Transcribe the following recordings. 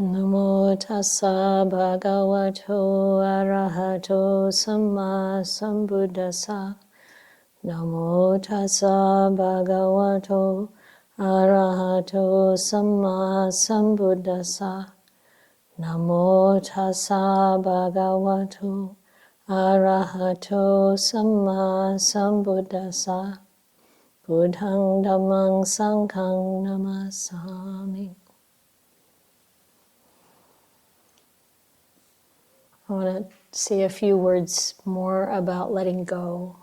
Namo tassa bhagavato arahato samma sambuddhassa. Namo tassa bhagavato arahato samma sambuddhassa. Namo tassa bhagavato arahato samma sambuddhassa. Buddhang dhammang sanghang namasami. I want to say a few words more about letting go,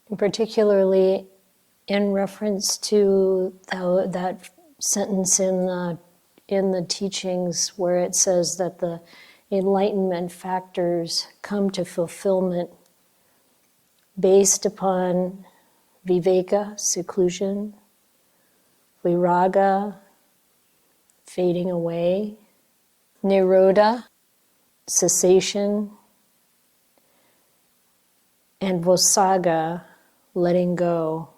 and particularly in reference to that sentence in the teachings where it says that the enlightenment factors come to fulfillment based upon viveka, seclusion, viraga, fading away, nirodha, cessation, and vosaga, letting go.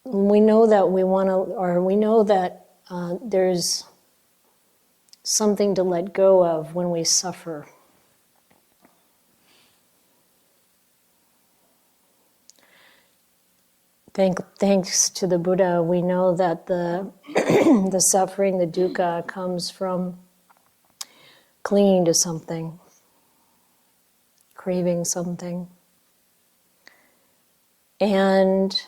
We know that there's something to let go of when we suffer. Thanks to the Buddha, we know that the the suffering, the dukkha, comes from clinging to something, craving something. And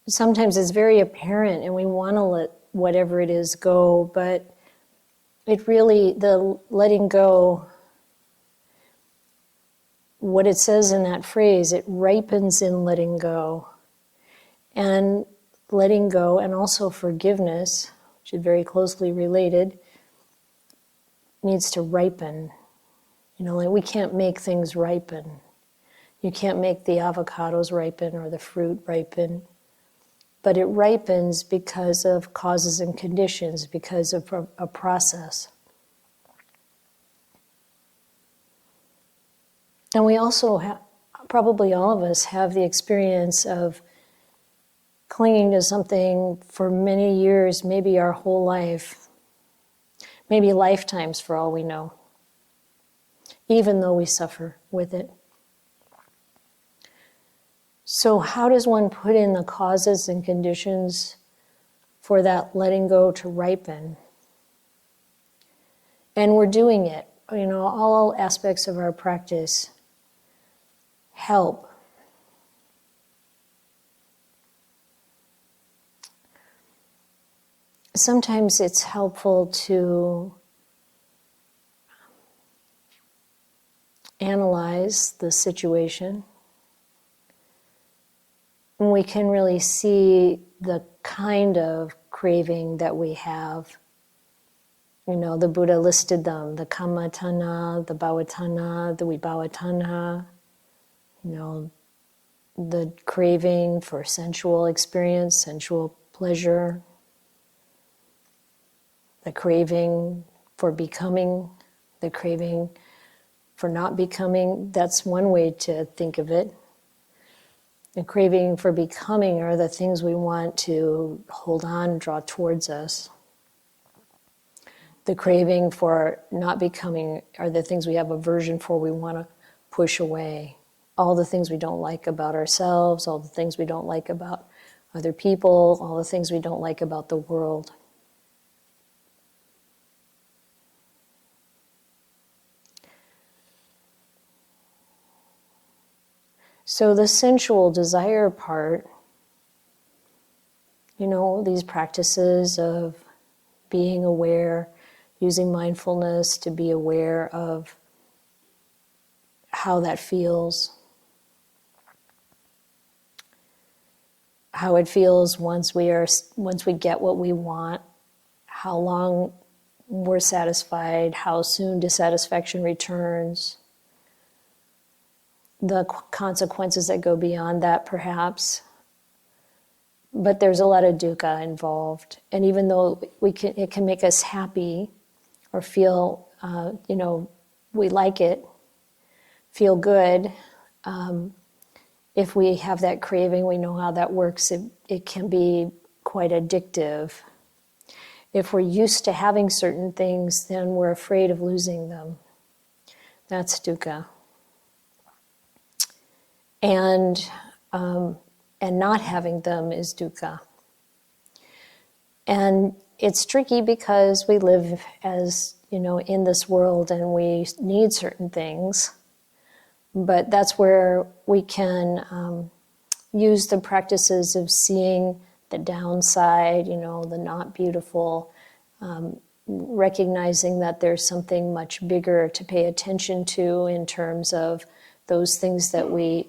sometimes it's very apparent and we want to let whatever it is go, but it really, the letting go, what it says in that phrase, it ripens in letting go. And letting go and also forgiveness, which is very closely related, needs to ripen. Like we can't make things ripen. You can't make the avocados ripen or the fruit ripen. But it ripens because of causes and conditions, because of a process. And we also probably all of us have the experience of clinging to something for many years, maybe our whole life, maybe lifetimes for all we know, even though we suffer with it. So how does one put in the causes and conditions for that letting go to ripen? And we're doing it. All aspects of our practice help. Sometimes it's helpful to analyze the situation. And we can really see the kind of craving that we have. The Buddha listed them, the kama tanha, the bhava tanha, the vibhava tanha, the craving for sensual experience, sensual pleasure, the craving for becoming, the craving for not becoming. That's one way to think of it. The craving for becoming are the things we want to hold on, draw towards us. The craving for not becoming are the things we have aversion for, we want to push away. All the things we don't like about ourselves, all the things we don't like about other people, all the things we don't like about the world. So the sensual desire part, these practices of being aware, using mindfulness to be aware of how that feels, how it feels once we get what we want, how long we're satisfied, how soon dissatisfaction returns, the consequences that go beyond that perhaps. But there's a lot of dukkha involved. And even though it can make us happy or feel, we like it, feel good, if we have that craving, we know how that works. It can be quite addictive. If we're used to having certain things, then we're afraid of losing them. That's dukkha. And not having them is dukkha. And it's tricky because we live as, in this world and we need certain things. But that's where we can use the practices of seeing the downside, the not beautiful, recognizing that there's something much bigger to pay attention to in terms of those things that we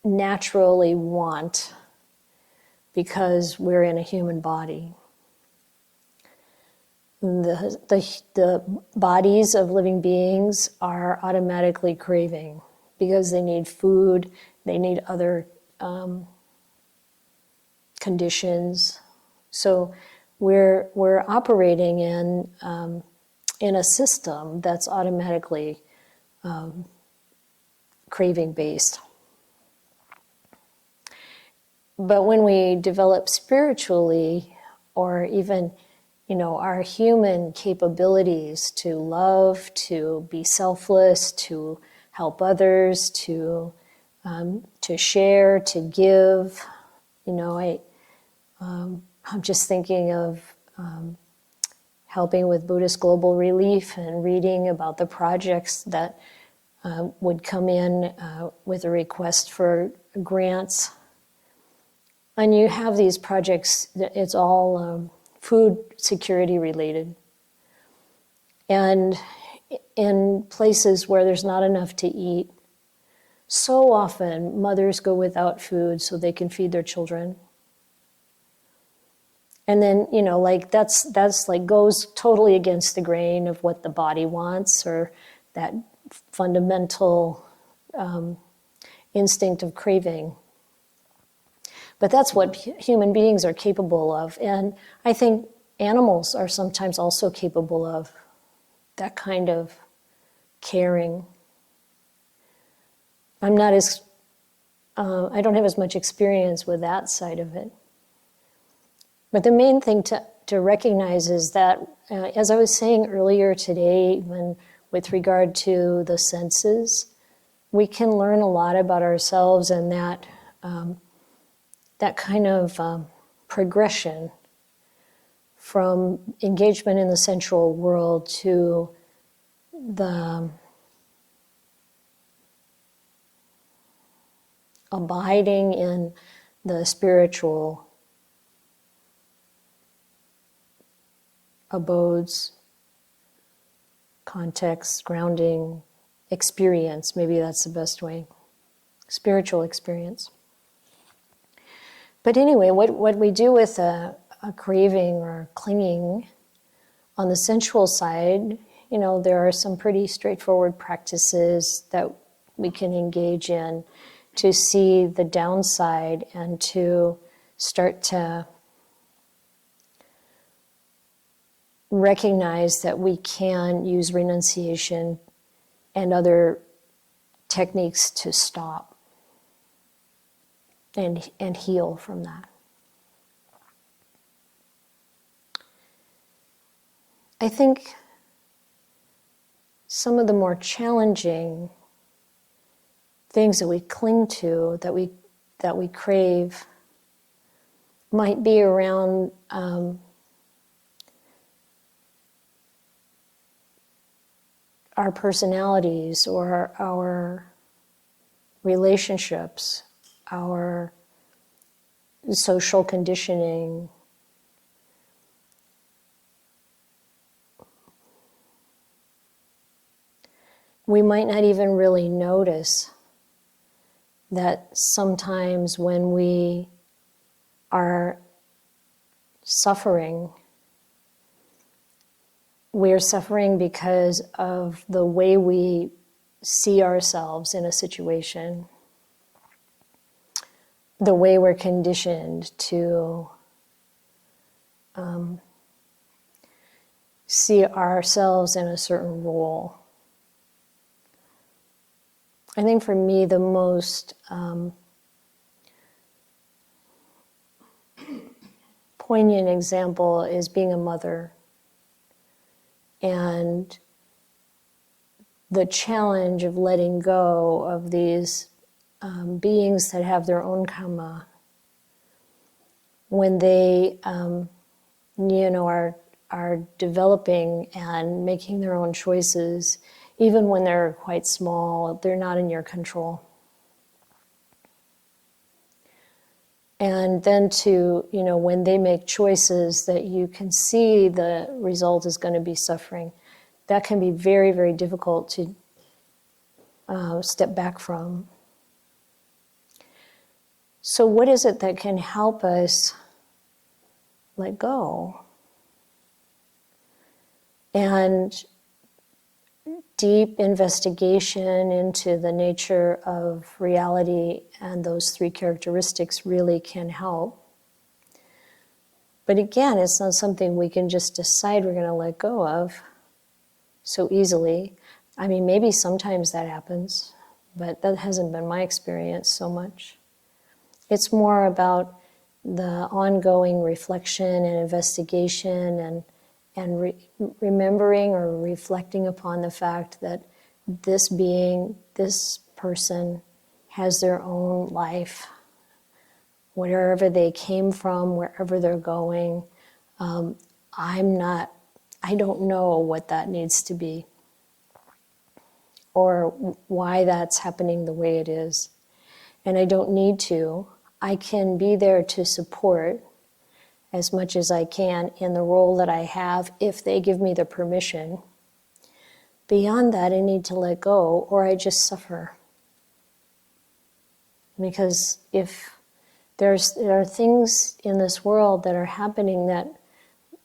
naturally want because we're in a human body. The bodies of living beings are automatically craving because they need food, they need other conditions. So we're operating in a system that's automatically craving based. But when we develop spiritually, or even, our human capabilities to love, to be selfless, to help others, to share, to give, I'm just thinking of helping with Buddhist Global Relief and reading about the projects that would come in with a request for grants. And you have these projects, it's all food security related. And in places where there's not enough to eat, so often mothers go without food so they can feed their children. And then, that's like goes totally against the grain of what the body wants, or that fundamental instinct of craving. But that's what human beings are capable of. And I think animals are sometimes also capable of that kind of caring. I don't have as much experience with that side of it. But the main thing to recognize is that, as I was saying earlier today, with regard to the senses, we can learn a lot about ourselves, and that kind of progression from engagement in the sensual world to the abiding in the spiritual abodes, context, grounding, experience, maybe that's the best way, spiritual experience. But anyway, what we do with a craving or clinging on the sensual side, there are some pretty straightforward practices that we can engage in to see the downside and to start to recognize that we can use renunciation and other techniques to stop and heal from that. I think some of the more challenging things that we cling to, that we crave, might be around our personalities or our relationships, our social conditioning. We might not even really notice that sometimes when we are suffering, we're suffering because of the way we see ourselves in a situation, the way we're conditioned to see ourselves in a certain role. I think for me the most poignant example is being a mother and the challenge of letting go of these beings that have their own karma when they are developing and making their own choices, even when they're quite small, they're not in your control. And then when they make choices that you can see the result is going to be suffering, that can be very, very difficult to step back from. So what is it that can help us let go? And deep investigation into the nature of reality and those three characteristics really can help. But again, it's not something we can just decide we're going to let go of so easily. I mean, maybe sometimes that happens, but that hasn't been my experience so much. It's more about the ongoing reflection and investigation and remembering or reflecting upon the fact that this being, this person, has their own life, wherever they came from, wherever they're going. I don't know what that needs to be or why that's happening the way it is. And I don't need to. I can be there to support as much as I can in the role that I have if they give me the permission. Beyond that, I need to let go or I just suffer. Because if there are things in this world that are happening that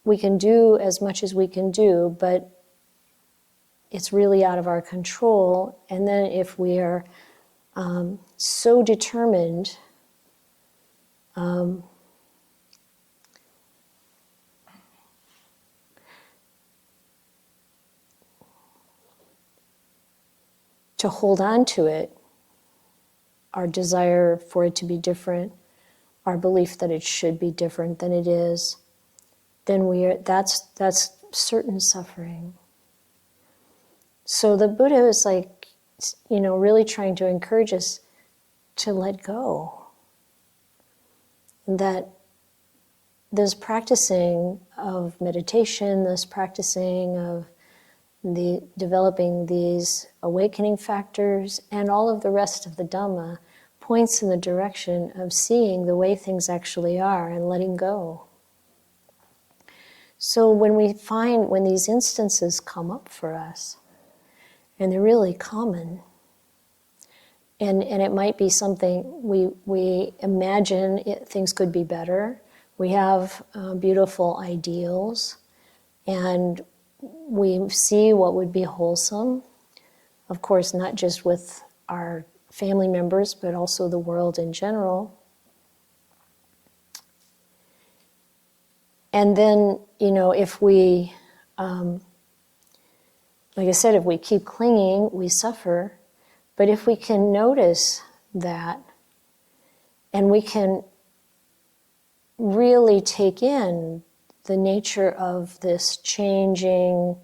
we can do as much as we can do, but it's really out of our control. And then if we are so determined to hold on to it, our desire for it to be different, our belief that it should be different than it is, then that's certain suffering. So the Buddha is really trying to encourage us to let go. That this practicing of meditation, this practicing of developing these awakening factors and all of the rest of the Dhamma points in the direction of seeing the way things actually are and letting go. So when these instances come up for us, and they're really common, and it might be something we imagine things could be better, we have beautiful ideals, and we see what would be wholesome, of course, not just with our family members, but also the world in general. And then, if we, like I said, if we keep clinging, we suffer. But if we can notice that, and we can really take in the nature of this changing,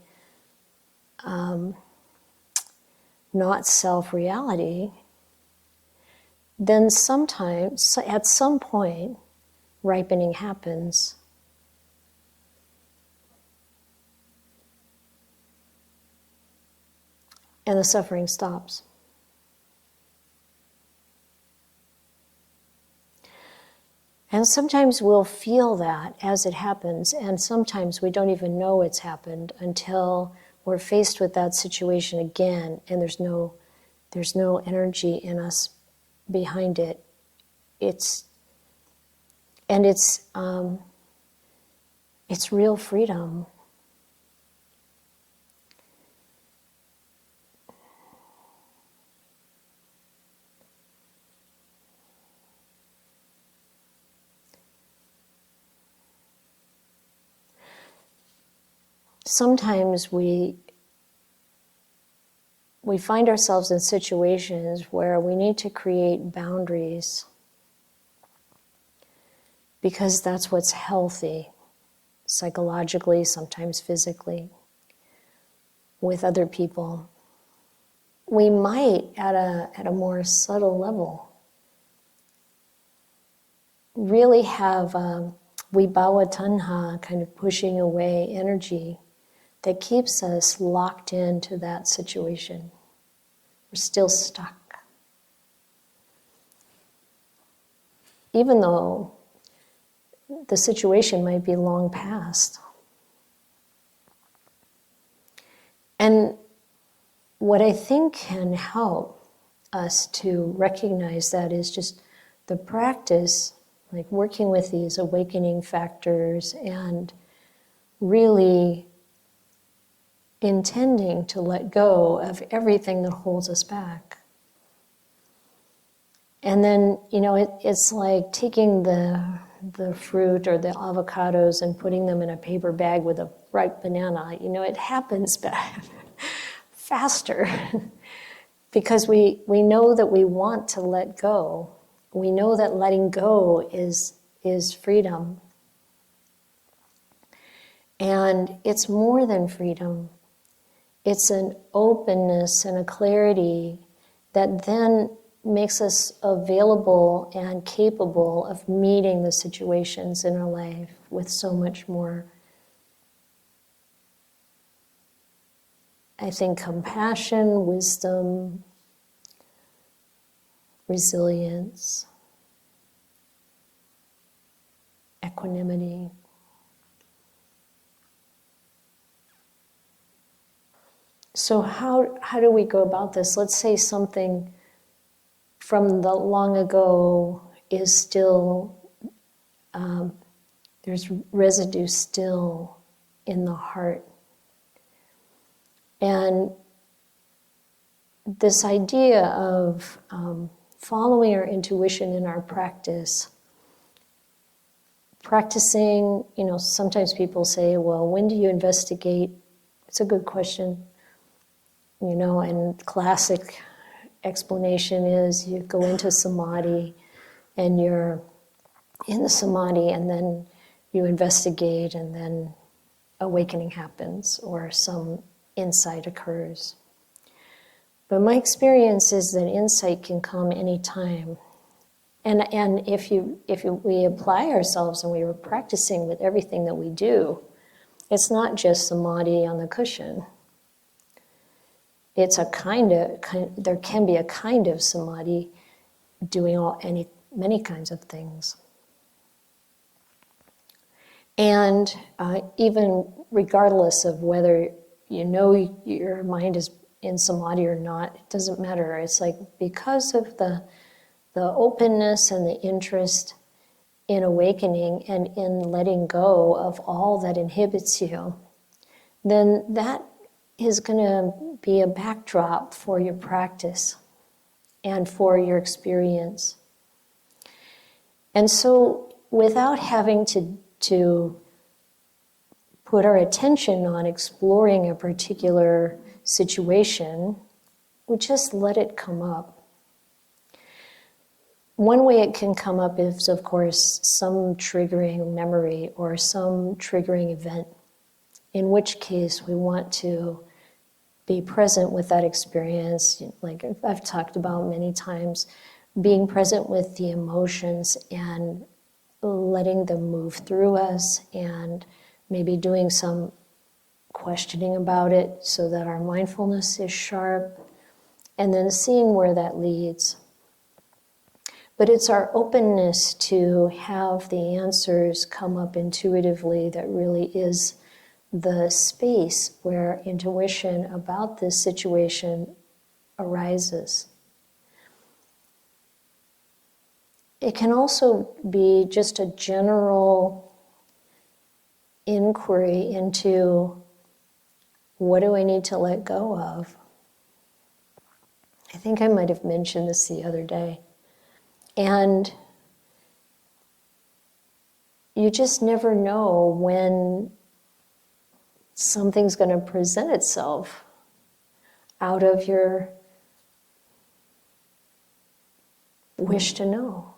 not self-reality, then sometimes, at some point, ripening happens. And the suffering stops. And sometimes we'll feel that as it happens, and sometimes we don't even know it's happened until we're faced with that situation again, and there's no energy in us behind it. It's real freedom. Sometimes we find ourselves in situations where we need to create boundaries because that's what's healthy, psychologically, sometimes physically, with other people. We might, at a more subtle level, really have vibhava tanha, kind of pushing away energy that keeps us locked into that situation. We're still stuck. Even though the situation might be long past. And what I think can help us to recognize that is just the practice, like working with these awakening factors and really intending to let go of everything that holds us back. And then, it's like taking the fruit or the avocados and putting them in a paper bag with a ripe banana. It happens faster because we know that we want to let go. We know that letting go is freedom. And it's more than freedom. It's an openness and a clarity that then makes us available and capable of meeting the situations in our life with so much more, I think, compassion, wisdom, resilience, equanimity. So how do we go about this? Let's say something from the long ago is still, there's residue still in the heart. And this idea of following our intuition in our practice, practicing, sometimes people say, well, when do you investigate? It's a good question. And classic explanation is you go into samadhi and you're in the samadhi and then you investigate and then awakening happens or some insight occurs. But my experience is that insight can come anytime. And if we apply ourselves and we were practicing with everything that we do, it's not just samadhi on the cushion. It's there can be a kind of samadhi doing many kinds of things. And even regardless of whether your mind is in samadhi or not, it doesn't matter. It's like because of the openness and the interest in awakening and in letting go of all that inhibits you, then that is going to be a backdrop for your practice and for your experience. And so without having to put our attention on exploring a particular situation, we just let it come up. One way it can come up is, of course, some triggering memory or some triggering event, in which case we want to be present with that experience, like I've talked about many times, being present with the emotions and letting them move through us and maybe doing some questioning about it so that our mindfulness is sharp, and then seeing where that leads. But it's our openness to have the answers come up intuitively that really is the space where intuition about this situation arises. It can also be just a general inquiry into what do I need to let go of? I think I might have mentioned this the other day. And you just never know when something's going to present itself. out of your wish to know.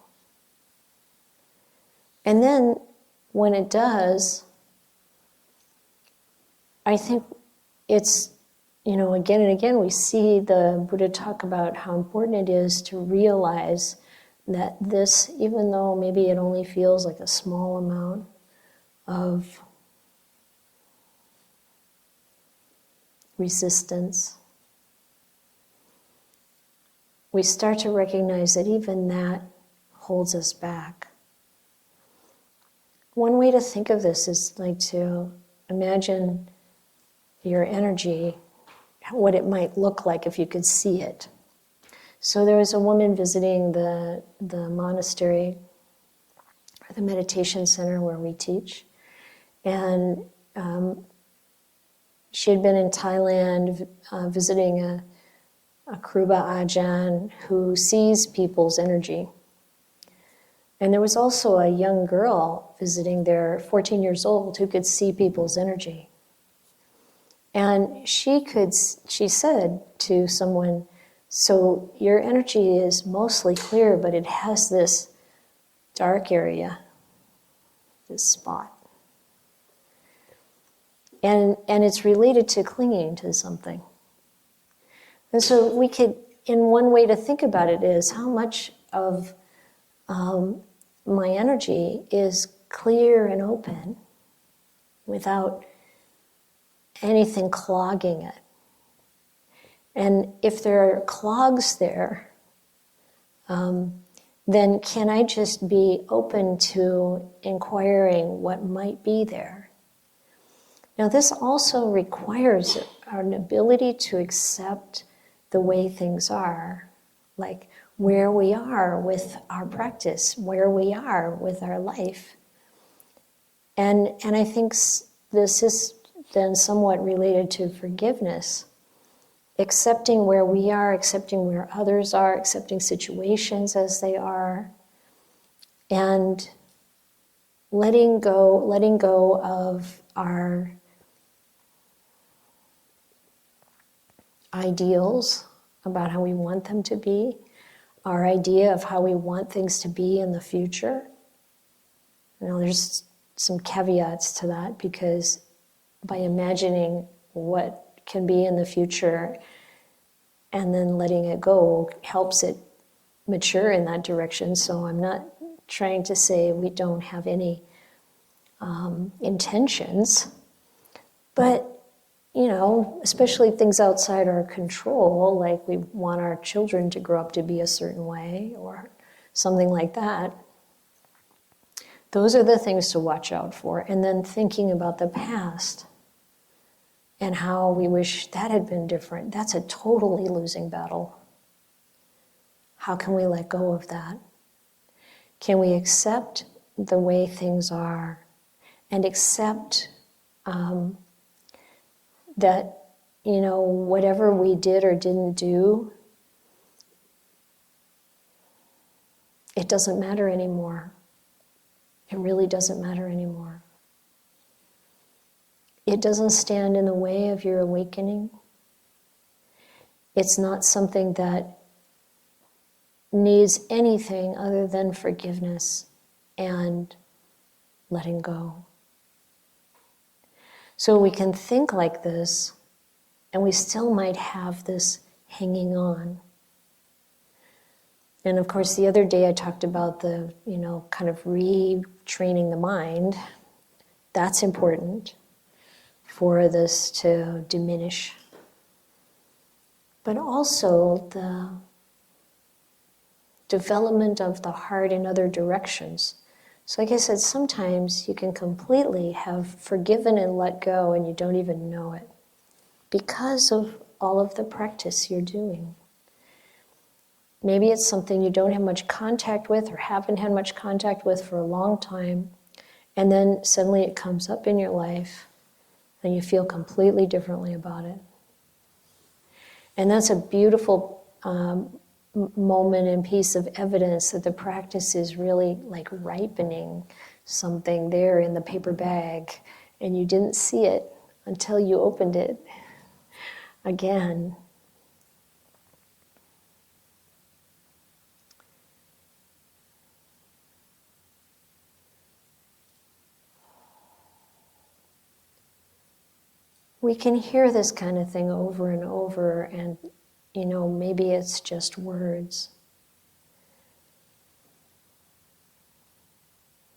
And then when it does, I think it's, again and again, we see the Buddha talk about how important it is to realize that this, even though maybe it only feels like a small amount of resistance, we start to recognize that even that holds us back. One way to think of this is like to imagine your energy, what it might look like if you could see it. So there was a woman visiting the monastery, or the meditation center where we teach, and she had been in Thailand visiting a Kruba Ajahn who sees people's energy. And there was also a young girl visiting there, 14 years old, who could see people's energy. And she said to someone, so your energy is mostly clear, but it has this dark area, this spot. And it's related to clinging to something. And so we could, in one way to think about it is, how much of my energy is clear and open without anything clogging it. And if there are clogs there, then can I just be open to inquiring what might be there? Now, this also requires an ability to accept the way things are, like where we are with our practice, where we are with our life. And I think this is then somewhat related to forgiveness. Accepting where we are, accepting where others are, accepting situations as they are, and letting go of our ideals about how we want them to be, our idea of how we want things to be in the future. There's some caveats to that, because by imagining what can be in the future and then letting it go helps it mature in that direction. So I'm not trying to say we don't have any intentions, but especially things outside our control, like we want our children to grow up to be a certain way or something like that. Those are the things to watch out for. And then thinking about the past and how we wish that had been different. That's a totally losing battle. How can we let go of that? Can we accept the way things are and accept that, whatever we did or didn't do, it doesn't matter anymore. It really doesn't matter anymore. It doesn't stand in the way of your awakening. It's not something that needs anything other than forgiveness and letting go. So we can think like this, and we still might have this hanging on. And of course, the other day I talked about the, kind of retraining the mind. That's important for this to diminish. But also the development of the heart in other directions. So like I said, sometimes you can completely have forgiven and let go and you don't even know it because of all of the practice you're doing. Maybe it's something you don't have much contact with or haven't had much contact with for a long time, and then suddenly it comes up in your life and you feel completely differently about it. And that's a beautiful moment and piece of evidence that the practice is really like ripening something there in the paper bag, and you didn't see it until you opened it again We can hear this kind of thing over and over, and maybe it's just words.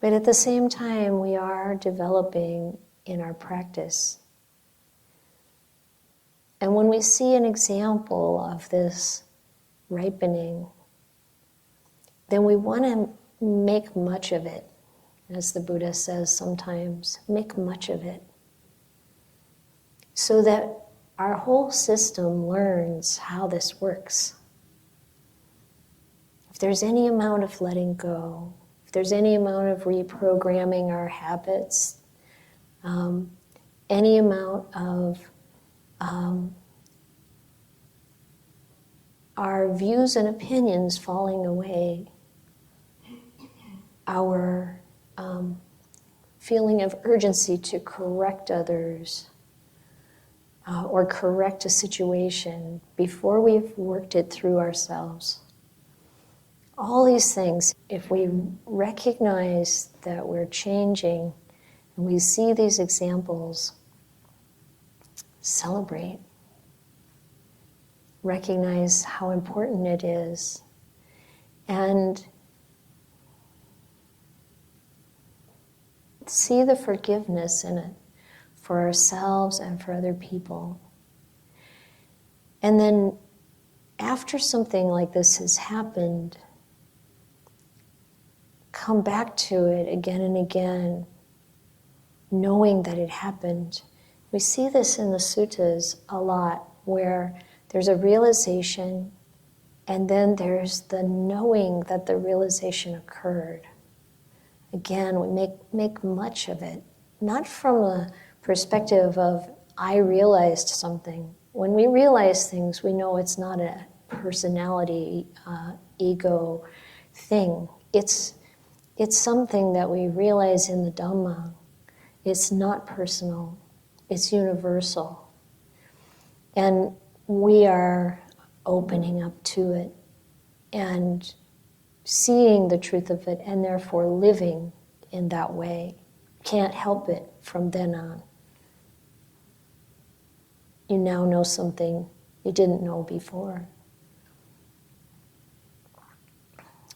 But at the same time, we are developing in our practice. And when we see an example of this ripening, then we want to make much of it. As the Buddha says sometimes, make much of it. So that our whole system learns how this works. If there's any amount of letting go, if there's any amount of reprogramming our habits, any amount of our views and opinions falling away, our feeling of urgency to correct others or correct a situation before we've worked it through ourselves. All these things, if we recognize that we're changing and we see these examples, celebrate. Recognize how important it is. And see the forgiveness in it for ourselves and for other people. And then after something like this has happened, come back to it again and again, knowing that it happened. We see this in the suttas a lot, where there's a realization and then there's the knowing that the realization occurred. Again, we make much of it, not from a perspective of, I realized something. When we realize things, we know it's not a personality, ego thing. It's something that we realize in the Dhamma. It's not personal. It's universal. And we are opening up to it and seeing the truth of it, and therefore living in that way. Can't help it from then on. You now know something you didn't know before.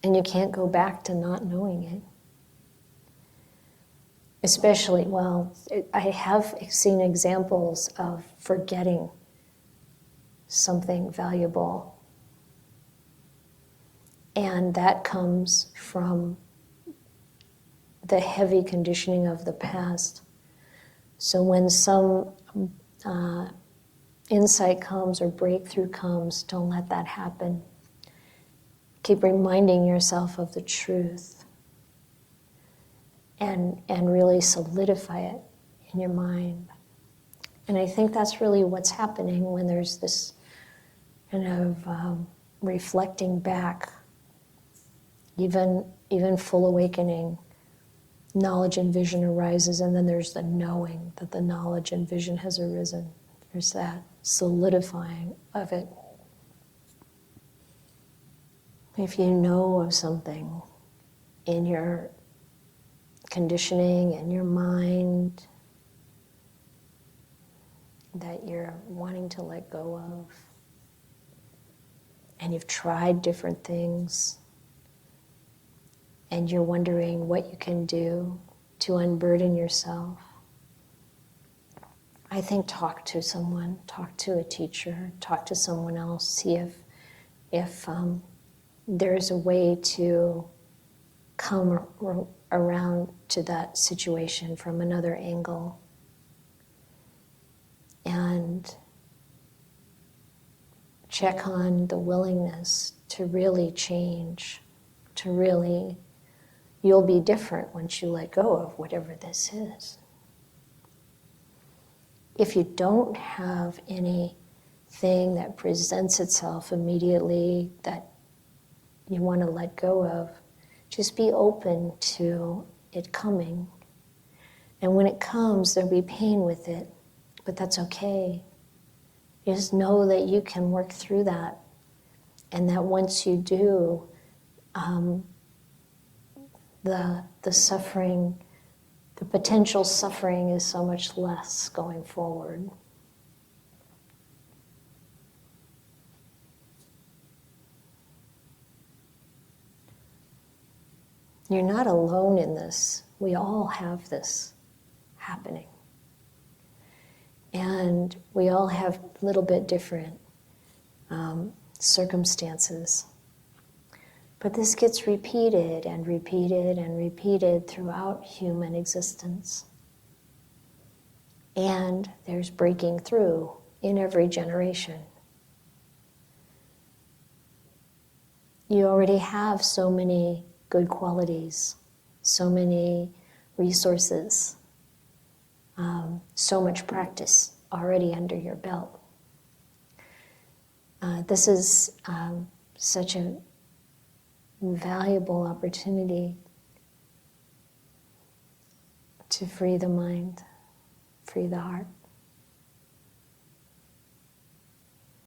And you can't go back to not knowing it. Especially, I have seen examples of forgetting something valuable. And that comes from the heavy conditioning of the past. So when some insight comes or breakthrough comes, don't let that happen. Keep reminding yourself of the truth and really solidify it in your mind. And I think that's really what's happening when there's this kind of reflecting back. Even full awakening, knowledge and vision arises, and then there's the knowing that the knowledge and vision has arisen. There's that solidifying of it. If you know of something in your conditioning and your mind that you're wanting to let go of, and you've tried different things, and you're wondering what you can do to unburden yourself, I think talk to someone, talk to a teacher, talk to someone else, see if there's a way to come around to that situation from another angle. And check on the willingness to really change, to really, you'll be different once you let go of whatever this is. If you don't have anything that presents itself immediately that you want to let go of, just be open to it coming. And when it comes, there'll be pain with it, but that's okay. Just know that you can work through that, and that once you do, the suffering, the potential suffering is so much less going forward. You're not alone in this. We all have this happening. And we all have a little bit different circumstances. But this gets repeated and repeated and repeated throughout human existence. And there's breaking through in every generation. You already have so many good qualities, so many resources, so much practice already under your belt. This is such a valuable opportunity to free the mind, free the heart.